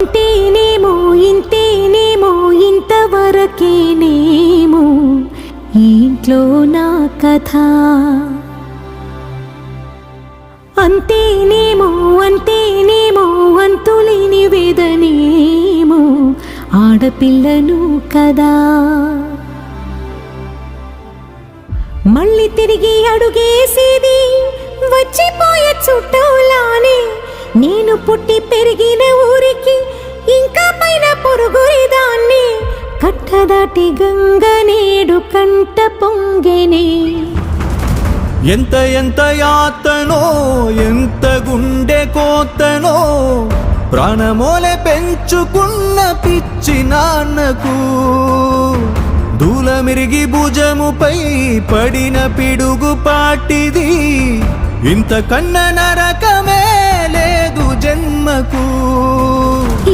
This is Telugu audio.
ఇంతేనేమో ఇంతేనేమో ఇంతవరకేనేమో ఇంట్లో నా కథ. అంతేనేమో అంతేనేమో అంతులేని వేదనేమో ఆడపిల్లను కదా. మళ్ళీ తిరిగి అడుగేసేది వచ్చిపోయే చుట్టూలానే. నేను పుట్టి పెరిగిన ఊరికి ఇంకా పైన పొరుగురిదాన్ని. కట్టదాటి గంగ నేడు కంట పొంగెనే. ఎంత ఎంత యాతనో ఎంత గుండె కోతనో ప్రాణమోలే పెంచుకున్న పిచ్చి నాన్నకు. దూలమిరిగి భుజముపై పడిన పిడుగు పాటిది. ఇంత కన్న నరకమే లేదు జన్మకు.